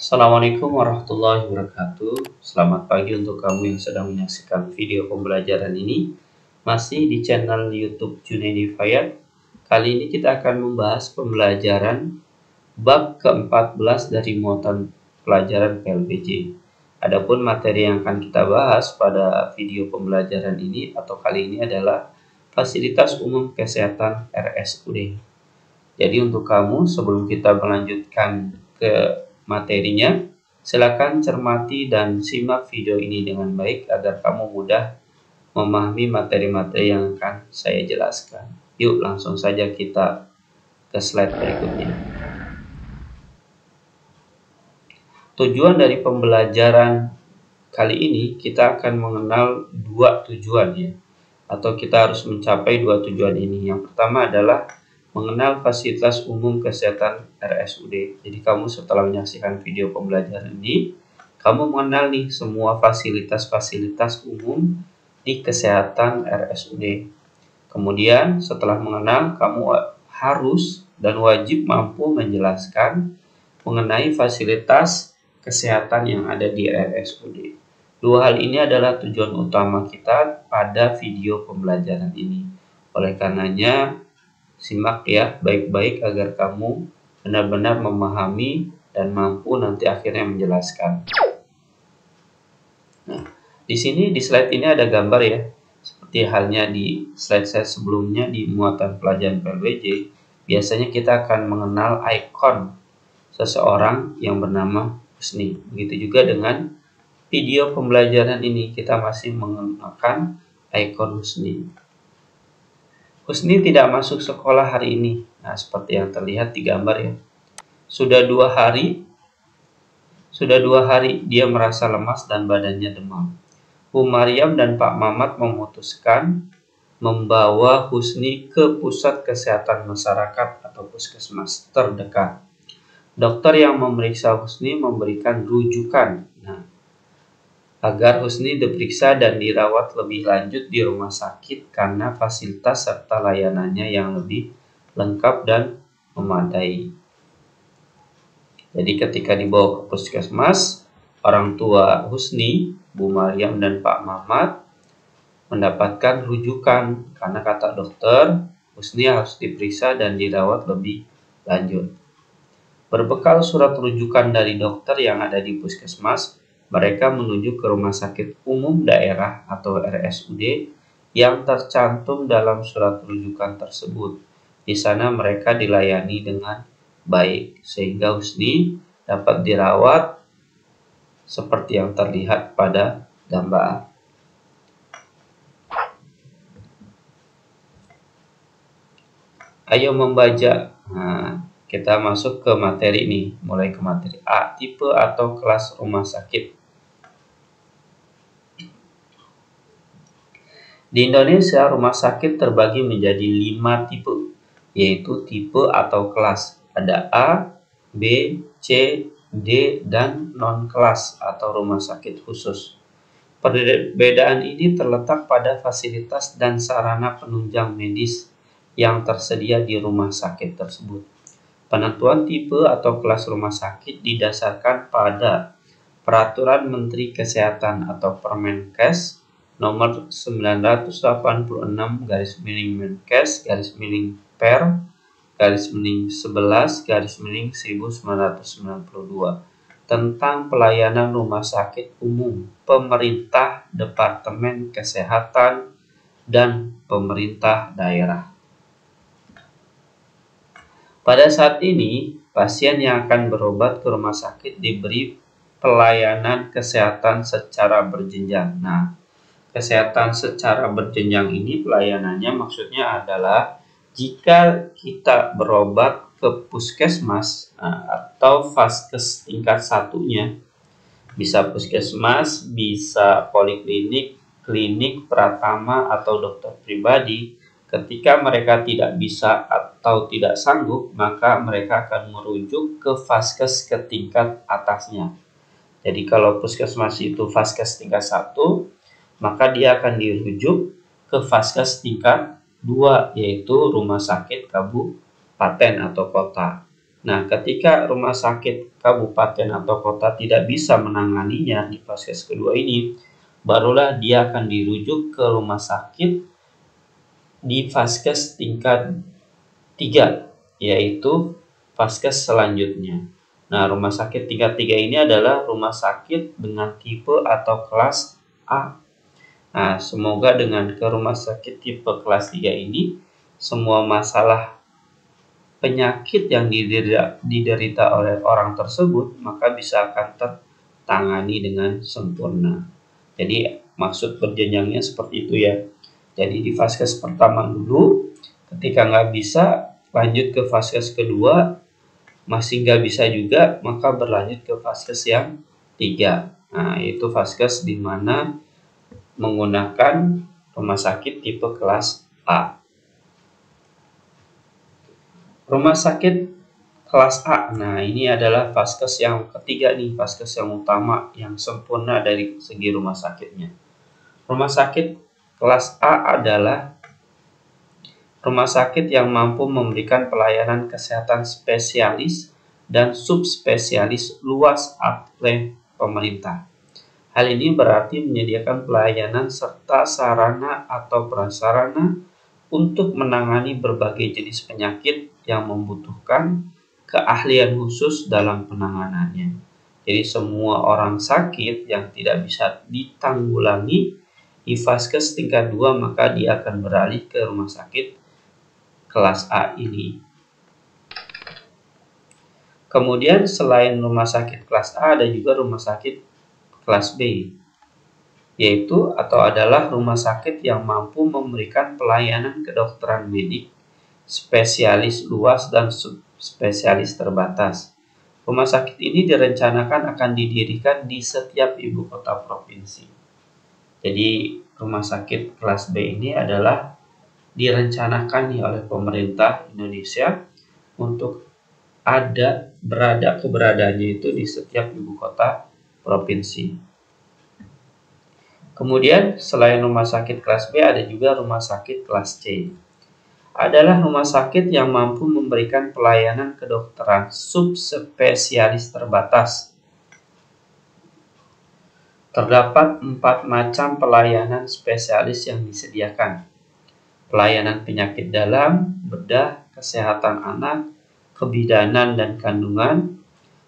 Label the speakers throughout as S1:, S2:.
S1: Assalamualaikum warahmatullahi wabarakatuh. Selamat pagi untuk kamu yang sedang menyaksikan video pembelajaran ini. Masih di channel YouTube Junaidi Fayad. Kali ini kita akan membahas pembelajaran bab ke-14 dari muatan pelajaran PLBJ. Adapun materi yang akan kita bahas pada video pembelajaran ini atau kali ini adalah fasilitas umum kesehatan RSUD. Jadi untuk kamu, sebelum kita melanjutkan ke materinya, silakan cermati dan simak video ini dengan baik agar kamu mudah memahami materi-materi yang akan saya jelaskan. Yuk langsung saja kita ke slide berikutnya. Tujuan dari pembelajaran kali ini kita akan mengenal dua tujuan ya, atau kita harus mencapai dua tujuan ini. Yang pertama adalah mengenal fasilitas umum kesehatan RSUD. Jadi kamu setelah menyaksikan video pembelajaran ini, kamu mengenal nih semua fasilitas-fasilitas umum di kesehatan RSUD. Kemudian setelah mengenal, kamu harus dan wajib mampu menjelaskan mengenai fasilitas kesehatan yang ada di RSUD. Dua hal ini adalah tujuan utama kita pada video pembelajaran ini. Oleh karenanya, simak ya baik-baik agar kamu benar-benar memahami dan mampu nanti akhirnya menjelaskan. Nah, di sini di slide ini ada gambar ya. Seperti halnya di slide saya sebelumnya di muatan pelajaran PLBJ, biasanya kita akan mengenal ikon seseorang yang bernama Husni. Begitu juga dengan video pembelajaran ini, kita masih mengenalkan ikon Husni. Husni tidak masuk sekolah hari ini. Nah, seperti yang terlihat di gambar ya. Sudah dua hari dia merasa lemas dan badannya demam. Bu Maryam dan Pak Mamat memutuskan membawa Husni ke pusat kesehatan masyarakat atau puskesmas terdekat. Dokter yang memeriksa Husni memberikan rujukan agar Husni diperiksa dan dirawat lebih lanjut di rumah sakit karena fasilitas serta layanannya yang lebih lengkap dan memadai. Jadi ketika dibawa ke puskesmas, orang tua Husni, Bu Maryam dan Pak Mamat mendapatkan rujukan karena kata dokter, Husni harus diperiksa dan dirawat lebih lanjut. Berbekal surat rujukan dari dokter yang ada di puskesmas, mereka menuju ke rumah sakit umum daerah atau RSUD yang tercantum dalam surat rujukan tersebut. Di sana mereka dilayani dengan baik, sehingga Husni dapat dirawat seperti yang terlihat pada gambar. Ayo membaca. Nah, kita masuk ke materi ini. Mulai ke materi A, tipe atau kelas rumah sakit. Di Indonesia, rumah sakit terbagi menjadi 5 tipe, yaitu tipe atau kelas. Ada A, B, C, D, dan non-kelas atau rumah sakit khusus. Perbedaan ini terletak pada fasilitas dan sarana penunjang medis yang tersedia di rumah sakit tersebut. Penentuan tipe atau kelas rumah sakit didasarkan pada Peraturan Menteri Kesehatan atau Permenkes nomor 986/Menkes/Per/11/1992 tentang pelayanan rumah sakit umum pemerintah, Departemen Kesehatan, dan pemerintah daerah. Pada saat ini, pasien yang akan berobat ke rumah sakit diberi pelayanan kesehatan secara berjenjang. Nah, kesehatan secara berjenjang ini pelayanannya maksudnya adalah jika kita berobat ke puskesmas atau vaskes tingkat satunya, bisa puskesmas, bisa poliklinik, klinik, pratama, atau dokter pribadi. Ketika mereka tidak bisa atau tidak sanggup, maka mereka akan merujuk ke vaskes ke tingkat atasnya. Jadi kalau puskesmas itu vaskes tingkat 1, maka dia akan dirujuk ke vaskes tingkat 2, yaitu rumah sakit kabupaten atau kota. Nah, ketika rumah sakit kabupaten atau kota tidak bisa menanganinya di vaskes kedua ini, barulah dia akan dirujuk ke rumah sakit di vaskes tingkat 3, yaitu vaskes selanjutnya. Nah, rumah sakit tingkat 3 ini adalah rumah sakit dengan tipe atau kelas A. Nah, semoga dengan ke rumah sakit tipe kelas 3 ini, semua masalah penyakit yang diderita oleh orang tersebut, maka bisa akan tertangani dengan sempurna. Jadi, maksud berjenjangnya seperti itu ya. Jadi, di vaskes pertama dulu, ketika nggak bisa, lanjut ke vaskes kedua, masih nggak bisa juga, maka berlanjut ke vaskes yang 3. Nah, itu vaskes di mana menggunakan rumah sakit tipe kelas A. Rumah sakit kelas A, nah ini adalah vaskes yang ketiga nih, vaskes yang utama, yang sempurna dari segi rumah sakitnya. Rumah sakit kelas A adalah rumah sakit yang mampu memberikan pelayanan kesehatan spesialis dan subspesialis luas oleh pemerintah. Hal ini berarti menyediakan pelayanan serta sarana atau prasarana untuk menangani berbagai jenis penyakit yang membutuhkan keahlian khusus dalam penanganannya. Jadi semua orang sakit yang tidak bisa ditanggulangi di vaskes tingkat 2, maka dia akan beralih ke rumah sakit kelas A ini. Kemudian selain rumah sakit kelas A, ada juga rumah sakit kelas B, yaitu atau adalah rumah sakit yang mampu memberikan pelayanan kedokteran medik, spesialis luas dan subspesialis terbatas. Rumah sakit ini direncanakan akan didirikan di setiap ibu kota provinsi. Jadi rumah sakit kelas B ini adalah direncanakan nih oleh pemerintah Indonesia untuk keberadaannya itu di setiap ibu kota provinsi. Kemudian selain rumah sakit kelas B, ada juga rumah sakit kelas C. Adalah rumah sakit yang mampu memberikan pelayanan kedokteran subspesialis terbatas. Terdapat 4 macam pelayanan spesialis yang disediakan. Pelayanan penyakit dalam, bedah, kesehatan anak, kebidanan dan kandungan,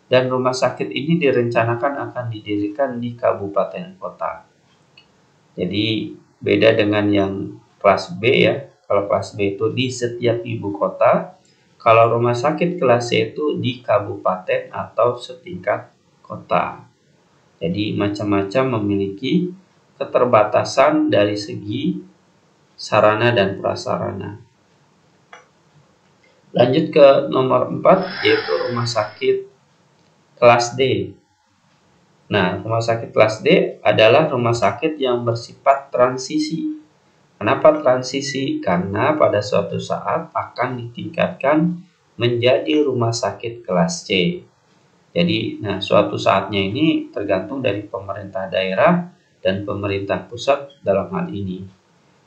S1: dan rumah sakit ini direncanakan akan didirikan di kabupaten kota. Jadi beda dengan yang kelas B ya. Kalau kelas B itu di setiap ibu kota, kalau rumah sakit kelas C itu di kabupaten atau setingkat kota. Jadi macam-macam memiliki keterbatasan dari segi sarana dan prasarana. Lanjut ke nomor 4, yaitu rumah sakit kelas D. Nah, rumah sakit kelas D adalah rumah sakit yang bersifat transisi. Kenapa transisi? Karena pada suatu saat akan ditingkatkan menjadi rumah sakit kelas C. Jadi, suatu saatnya ini tergantung dari pemerintah daerah dan pemerintah pusat dalam hal ini.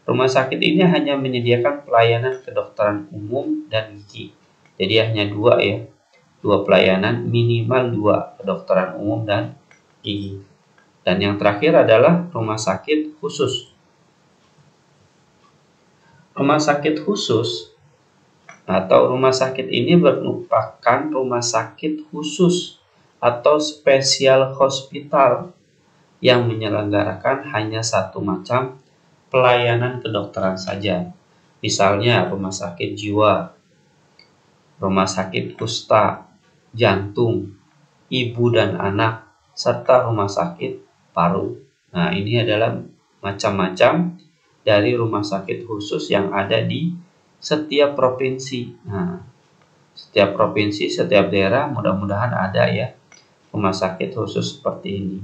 S1: Rumah sakit ini hanya menyediakan pelayanan kedokteran umum dan gigi. Jadi hanya 2 ya. 2 pelayanan, minimal 2, kedokteran umum dan gigi. Dan yang terakhir adalah rumah sakit khusus. Rumah sakit khusus atau rumah sakit ini merupakan rumah sakit khusus atau special hospital yang menyelenggarakan hanya satu macam pelayanan kedokteran saja. Misalnya rumah sakit jiwa, rumah sakit kusta, jantung, ibu dan anak, serta rumah sakit paru. Nah, ini adalah macam-macam dari rumah sakit khusus yang ada di setiap provinsi. Nah, setiap provinsi, setiap daerah mudah-mudahan ada ya rumah sakit khusus seperti ini.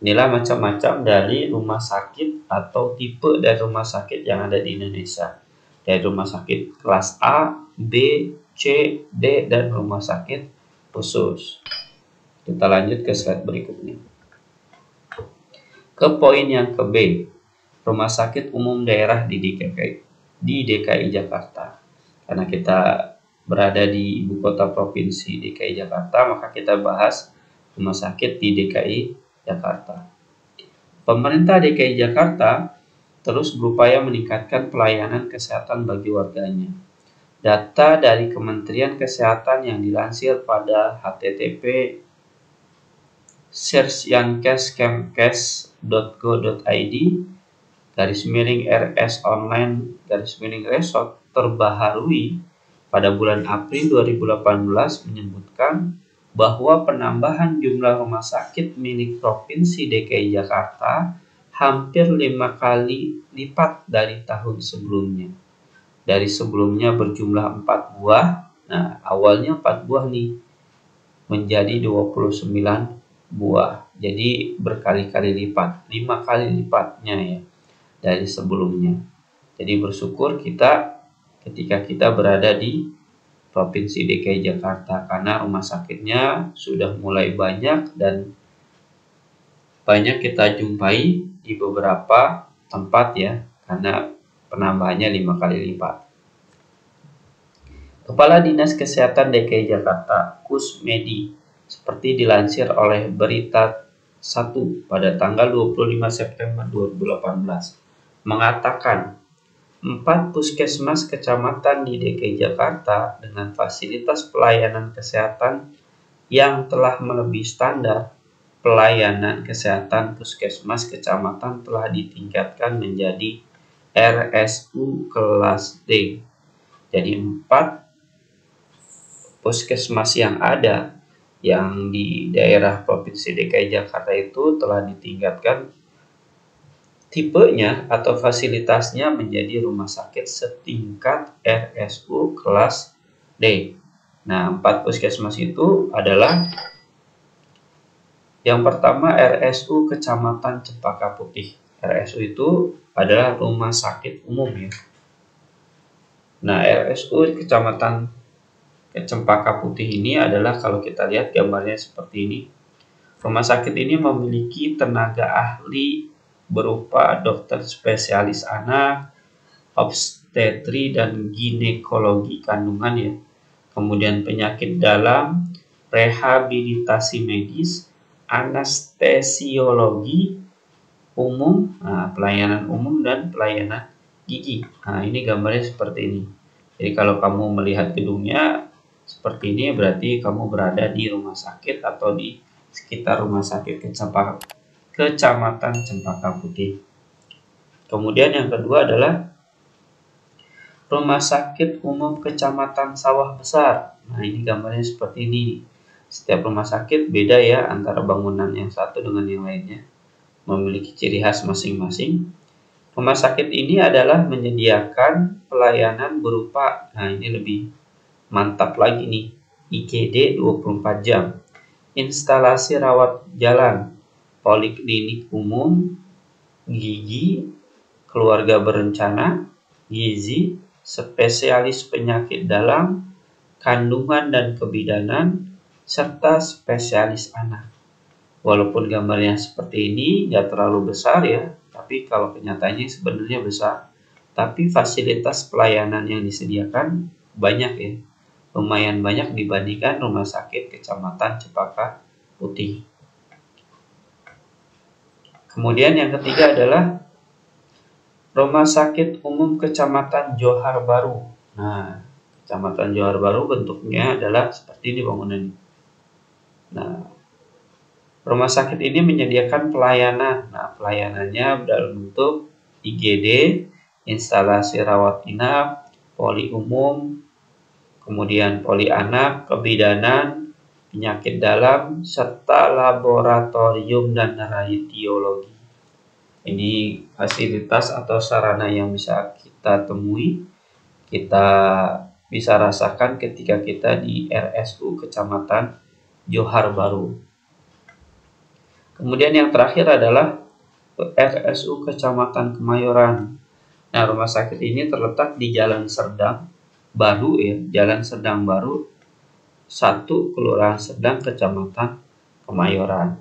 S1: Inilah macam-macam dari rumah sakit atau tipe dari rumah sakit yang ada di Indonesia. Dari rumah sakit kelas A, B, C, D, dan rumah sakit khusus. Kita lanjut ke slide berikutnya. Ke poin yang ke B, rumah sakit umum daerah di DKI Jakarta. Karena kita berada di ibu kota provinsi DKI Jakarta, maka kita bahas rumah sakit di DKI Jakarta. Pemerintah DKI Jakarta terus berupaya meningkatkan pelayanan kesehatan bagi warganya. Data dari Kementerian Kesehatan yang dilansir pada http://searchyankeskemkes.go.id /RS online /resort terbaharui pada bulan April 2018 menyebutkan bahwa penambahan jumlah rumah sakit milik Provinsi DKI Jakarta hampir 5 kali lipat dari tahun sebelumnya. Dari sebelumnya berjumlah 4 buah, nah awalnya 4 buah nih, menjadi 29 buah. Jadi berkali-kali lipat, 5 kali lipatnya ya dari sebelumnya. Jadi bersyukur kita ketika kita berada di Provinsi DKI Jakarta karena rumah sakitnya sudah mulai banyak dan banyak kita jumpai di beberapa tempat ya, karena penambahannya 5 kali lipat. Kepala Dinas Kesehatan DKI Jakarta, Kusmedi, seperti dilansir oleh Berita 1 pada tanggal 25 September 2018, mengatakan 4 puskesmas kecamatan di DKI Jakarta dengan fasilitas pelayanan kesehatan yang telah melebihi standar pelayanan kesehatan puskesmas kecamatan telah ditingkatkan menjadi RSU kelas D. Jadi 4 puskesmas yang ada yang di daerah Provinsi DKI Jakarta itu telah ditingkatkan tipenya atau fasilitasnya menjadi rumah sakit setingkat RSU kelas D. Nah, 4 puskesmas itu adalah yang pertama RSU Kecamatan Cempaka Putih. RSU itu adalah rumah sakit umum ya. Nah, RSU Kecamatan Cempaka Putih ini adalah, kalau kita lihat gambarnya seperti ini. Rumah sakit ini memiliki tenaga ahli berupa dokter spesialis anak, obstetri dan ginekologi kandungan ya. Kemudian penyakit dalam, rehabilitasi medis, anestesiologi umum, pelayanan umum dan pelayanan gigi. Nah, ini gambarnya seperti ini. Jadi kalau kamu melihat gedungnya seperti ini berarti kamu berada di rumah sakit atau di sekitar rumah sakit Kecamatan Cempaka Putih. Kemudian yang kedua adalah Rumah Sakit Umum Kecamatan Sawah Besar. Nah, ini gambarnya seperti ini. Setiap rumah sakit beda ya antara bangunan yang satu dengan yang lainnya. Memiliki ciri khas masing-masing. Rumah sakit ini adalah menyediakan pelayanan berupa, nah ini lebih mantap lagi nih, IGD 24 jam. Instalasi rawat jalan, poliklinik umum, gigi, keluarga berencana, gizi, spesialis penyakit dalam, kandungan dan kebidanan, serta spesialis anak. Walaupun gambarnya seperti ini nggak terlalu besar ya, tapi kalau kenyataannya sebenarnya besar. Tapi fasilitas pelayanan yang disediakan banyak ya, lumayan banyak dibandingkan rumah sakit Kecamatan Cempaka Putih. Kemudian yang ketiga adalah Rumah Sakit Umum Kecamatan Johar Baru. Nah, Kecamatan Johar Baru bentuknya adalah seperti ini bangunan. Nah, rumah sakit ini menyediakan pelayanan. Nah, pelayanannya dalam bentuk IGD, instalasi rawat inap, poli umum, kemudian poli anak, kebidanan, penyakit dalam, serta laboratorium dan radiologi. Ini fasilitas atau sarana yang bisa kita temui, kita bisa rasakan ketika kita di RSU Kecamatan Johar Baru. Kemudian yang terakhir adalah RSU Kecamatan Kemayoran. Nah, rumah sakit ini terletak di Jalan Serdang Baru ya, Jalan Serdang Baru 1, Kelurahan Serdang, Kecamatan Kemayoran.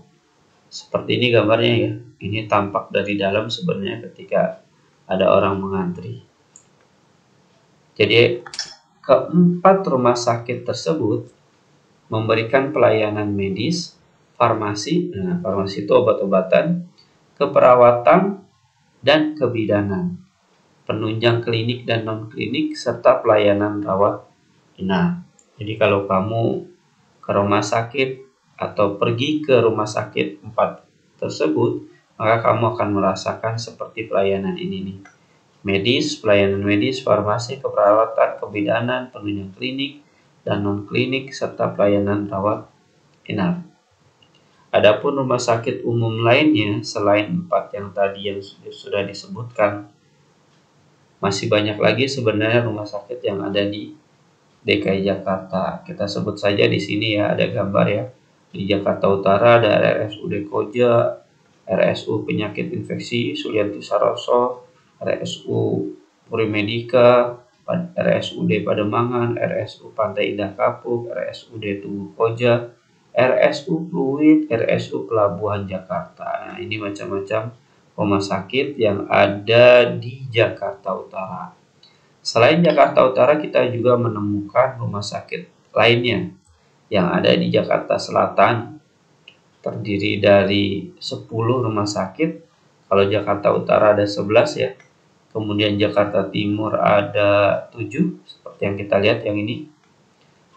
S1: Seperti ini gambarnya ya. Ini tampak dari dalam sebenarnya ketika ada orang mengantri. Jadi keempat rumah sakit tersebut memberikan pelayanan medis, farmasi, farmasi itu obat-obatan, keperawatan, dan kebidanan, penunjang klinik dan non-klinik, serta pelayanan rawat inap. Jadi kalau kamu ke rumah sakit atau pergi ke rumah sakit 4 tersebut, maka kamu akan merasakan seperti pelayanan ini nih. Medis, pelayanan medis, farmasi, keperawatan, kebidanan, penunjang klinik dan non-klinik, serta pelayanan rawat inap. Adapun rumah sakit umum lainnya selain 4 yang tadi yang sudah disebutkan, masih banyak lagi sebenarnya rumah sakit yang ada di DKI Jakarta. Kita sebut saja di sini ya, ada gambar ya. Di Jakarta Utara ada RSUD Koja, RSU Penyakit Infeksi Sulianti Saroso, RSU Puri Medika, RSUD Pademangan, RSU Pantai Indah Kapuk, RSUD Tugu Koja, RSU Pluit, RSU Pelabuhan Jakarta. Nah, ini macam-macam rumah sakit yang ada di Jakarta Utara. Selain Jakarta Utara, kita juga menemukan rumah sakit lainnya yang ada di Jakarta Selatan, terdiri dari 10 rumah sakit. Kalau Jakarta Utara ada 11 ya. Kemudian Jakarta Timur ada 7, seperti yang kita lihat yang ini.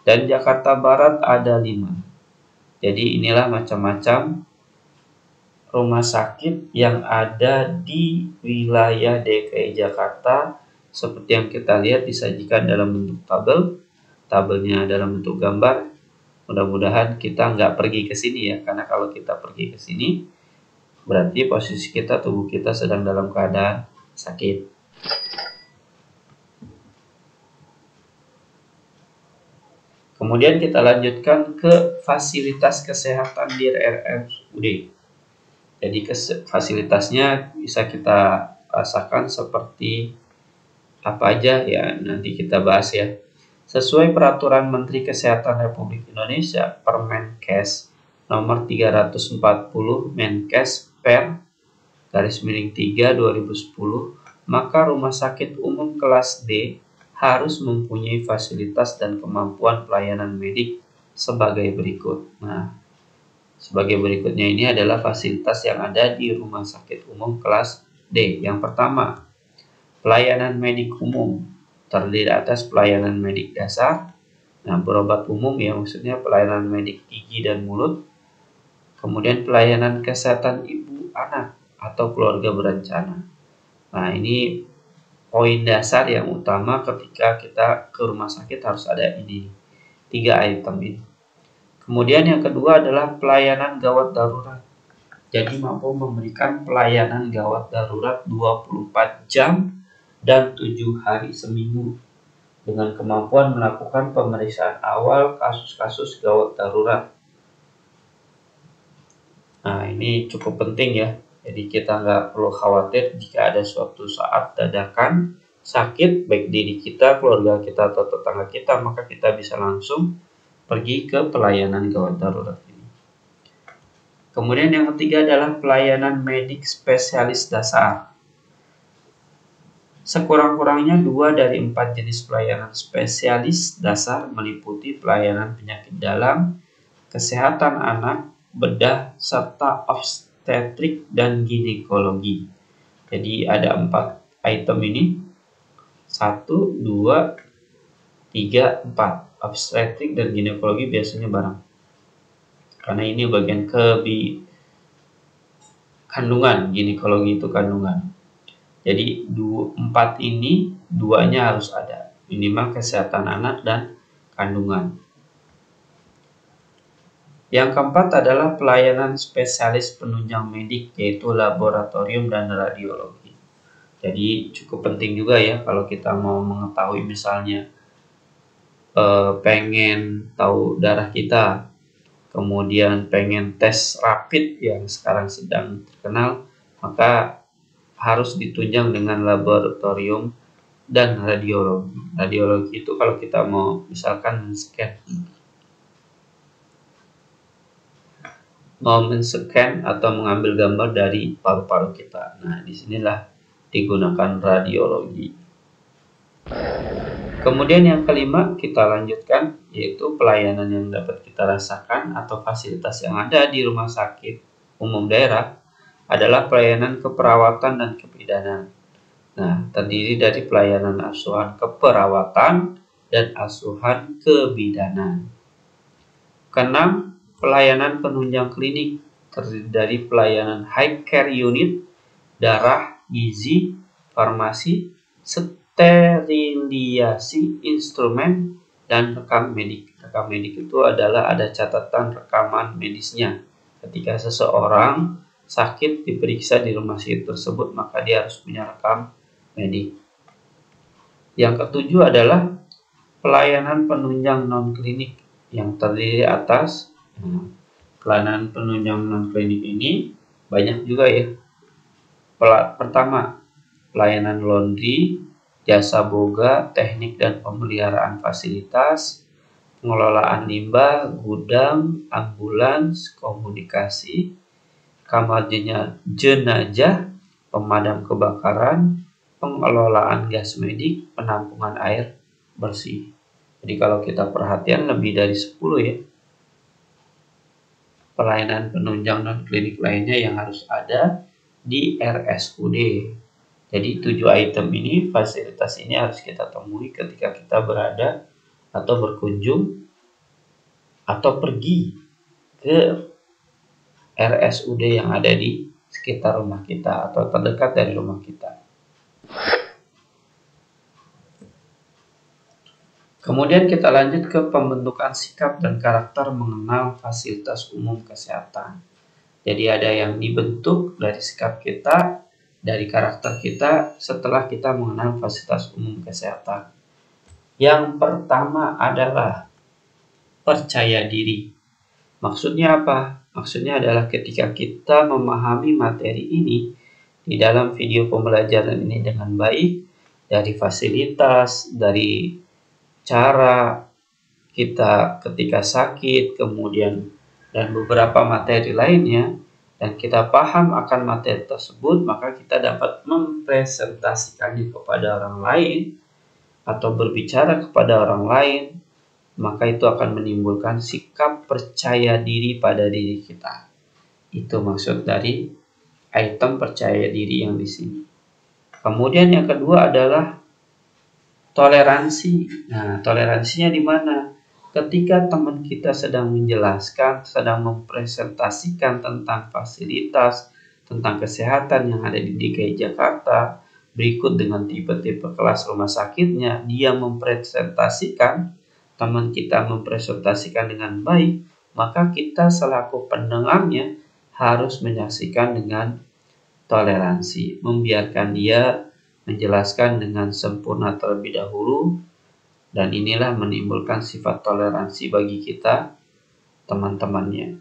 S1: Dan Jakarta Barat ada 5. Jadi inilah macam-macam rumah sakit yang ada di wilayah DKI Jakarta. Seperti yang kita lihat disajikan dalam bentuk tabel. Tabelnya dalam bentuk gambar. Mudah-mudahan kita nggak pergi ke sini ya. Karena kalau kita pergi ke sini, berarti posisi kita, tubuh kita sedang dalam keadaan sakit. Kemudian kita lanjutkan ke fasilitas kesehatan di RSUD. Jadi fasilitasnya bisa kita rasakan seperti apa aja ya, nanti kita bahas ya. Sesuai peraturan Menteri Kesehatan Republik Indonesia Permenkes nomor 340 Menkes per /3 2010, maka rumah sakit umum kelas D harus mempunyai fasilitas dan kemampuan pelayanan medik sebagai berikut. Nah, sebagai berikutnya ini adalah fasilitas yang ada di rumah sakit umum kelas D. Yang pertama, pelayanan medik umum terdiri atas pelayanan medik dasar, berobat umum ya, maksudnya pelayanan medik gigi dan mulut, kemudian pelayanan kesehatan ibu, anak, atau keluarga berencana. Nah, ini poin dasar yang utama ketika kita ke rumah sakit harus ada ini, 3 item ini. Kemudian yang kedua adalah pelayanan gawat darurat. Jadi mampu memberikan pelayanan gawat darurat 24 jam dan 7 hari seminggu dengan kemampuan melakukan pemeriksaan awal kasus-kasus gawat darurat. Nah, ini cukup penting ya. Jadi kita nggak perlu khawatir jika ada suatu saat dadakan sakit, baik diri kita, keluarga kita, atau tetangga kita, maka kita bisa langsung pergi ke pelayanan gawat darurat ini. Kemudian yang ketiga adalah pelayanan medik spesialis dasar. Sekurang-kurangnya 2 dari 4 jenis pelayanan spesialis dasar meliputi pelayanan penyakit dalam, kesehatan anak, bedah, serta obstetrik dan ginekologi. Jadi ada 4 item ini. 1, 2, 3, 4. Obstetrik dan ginekologi biasanya bareng. Karena ini bagian kandungan, ginekologi itu kandungan. Jadi 4 ini 2-nya harus ada. Minimal kesehatan anak dan kandungan. Yang keempat adalah pelayanan spesialis penunjang medik, yaitu laboratorium dan radiologi. Jadi cukup penting juga ya kalau kita mau mengetahui misalnya pengen tahu darah kita, kemudian pengen tes rapid yang sekarang sedang terkenal, maka harus ditunjang dengan laboratorium dan radiologi. Radiologi itu kalau kita mau misalkan men-scan atau mengambil gambar dari paru-paru kita. Nah, disinilah digunakan radiologi. Kemudian yang kelima kita lanjutkan, yaitu pelayanan yang dapat kita rasakan atau fasilitas yang ada di rumah sakit umum daerah adalah pelayanan keperawatan dan kebidanan. Nah, terdiri dari pelayanan asuhan keperawatan dan asuhan kebidanan. Keenam, pelayanan penunjang klinik terdiri dari pelayanan high care unit, darah, gizi, farmasi, steriliasi instrumen, dan rekam medik. Rekam medik itu adalah ada catatan rekaman medisnya. Ketika seseorang sakit diperiksa di rumah sakit tersebut, maka dia harus punya rekam medik. Yang ketujuh adalah pelayanan penunjang non-klinik yang terdiri atas pelayanan penunjang non-klinik ini banyak juga ya. Pertama, pelayanan laundry, jasa boga, teknik dan pemeliharaan fasilitas, pengelolaan limbah, gudang, ambulans, komunikasi, kamar jenazah, pemadam kebakaran, pengelolaan gas medik, penampungan air bersih. Jadi kalau kita perhatian lebih dari 10 ya pelayanan penunjang non-klinik lainnya yang harus ada di RSUD. Jadi 7 item ini, fasilitas ini harus kita temui ketika kita berada atau berkunjung atau pergi ke RSUD yang ada di sekitar rumah kita atau terdekat dari rumah kita. Kemudian kita lanjut ke pembentukan sikap dan karakter mengenal fasilitas umum kesehatan. Jadi ada yang dibentuk dari sikap kita, dari karakter kita setelah kita mengenal fasilitas umum kesehatan. Yang pertama adalah percaya diri. Maksudnya apa? Maksudnya adalah ketika kita memahami materi ini di dalam video pembelajaran ini dengan baik, dari fasilitas, dari cara kita ketika sakit, kemudian dan beberapa materi lainnya, dan kita paham akan materi tersebut, maka kita dapat mempresentasikannya kepada orang lain atau berbicara kepada orang lain, maka itu akan menimbulkan sikap percaya diri pada diri kita. Itu maksud dari item percaya diri yang di sini. Kemudian yang kedua adalah toleransi. Nah, toleransinya di mana? Ketika teman kita sedang menjelaskan, sedang mempresentasikan tentang fasilitas, tentang kesehatan yang ada di DKI Jakarta, berikut dengan tipe-tipe kelas rumah sakitnya, dia mempresentasikan, teman kita mempresentasikan dengan baik, maka kita selaku pendengarnya harus menyaksikan dengan toleransi, membiarkan dia menjelaskan dengan sempurna terlebih dahulu, dan inilah menimbulkan sifat toleransi bagi kita, teman-temannya.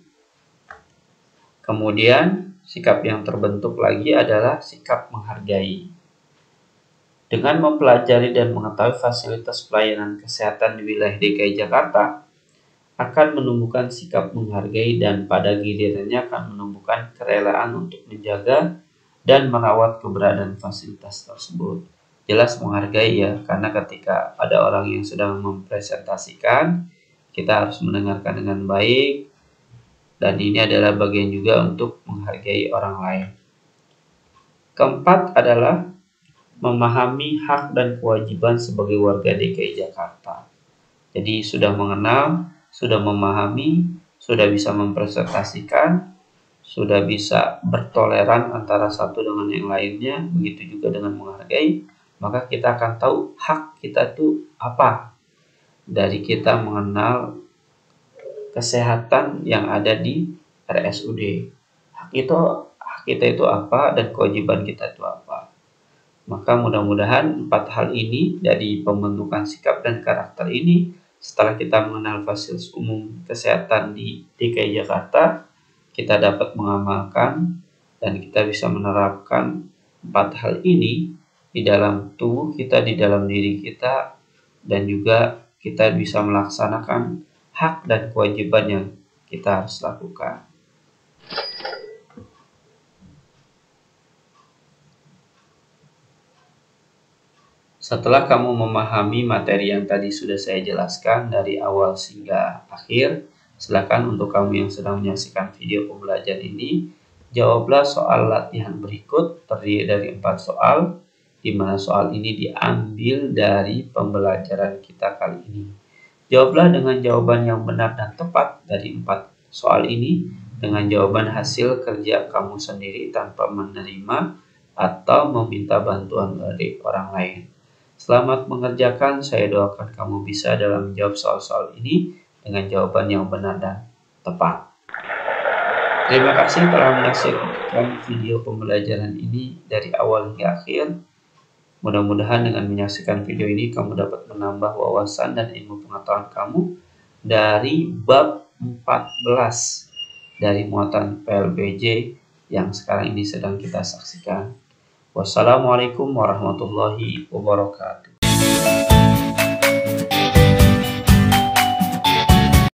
S1: Kemudian, sikap yang terbentuk lagi adalah sikap menghargai. Dengan mempelajari dan mengetahui fasilitas pelayanan kesehatan di wilayah DKI Jakarta, akan menumbuhkan sikap menghargai dan pada gilirannya akan menumbuhkan kerelaan untuk menjaga dan merawat keberadaan fasilitas tersebut. Jelas menghargai ya, karena ketika ada orang yang sedang mempresentasikan, kita harus mendengarkan dengan baik, dan ini adalah bagian juga untuk menghargai orang lain. Keempat adalah memahami hak dan kewajiban sebagai warga DKI Jakarta. Jadi sudah mengenal, sudah memahami, sudah bisa mempresentasikan, sudah bisa bertoleran antara satu dengan yang lainnya, begitu juga dengan menghargai, maka kita akan tahu hak kita itu apa. Dari kita mengenal kesehatan yang ada di RSUD. Hak kita itu apa dan kewajiban kita itu apa. Maka mudah-mudahan 4 hal ini dari pembentukan sikap dan karakter ini, setelah kita mengenal fasilitas umum kesehatan di DKI Jakarta, kita dapat mengamalkan dan kita bisa menerapkan 4 hal ini di dalam tubuh kita, di dalam diri kita, dan juga kita bisa melaksanakan hak dan kewajiban yang kita harus lakukan. Setelah kamu memahami materi yang tadi sudah saya jelaskan dari awal hingga akhir, silakan untuk kamu yang sedang menyaksikan video pembelajaran ini, jawablah soal latihan berikut terdiri dari 4 soal, di mana soal ini diambil dari pembelajaran kita kali ini. Jawablah dengan jawaban yang benar dan tepat dari 4 soal ini, dengan jawaban hasil kerja kamu sendiri tanpa menerima atau meminta bantuan dari orang lain. Selamat mengerjakan, saya doakan kamu bisa dalam menjawab soal-soal ini dengan jawaban yang benar dan tepat. Terima kasih telah menyaksikan video pembelajaran ini dari awal hingga akhir. Mudah-mudahan dengan menyaksikan video ini kamu dapat menambah wawasan dan ilmu pengetahuan kamu dari bab 14 dari muatan PLBJ yang sekarang ini sedang kita saksikan. Wassalamualaikum warahmatullahi wabarakatuh.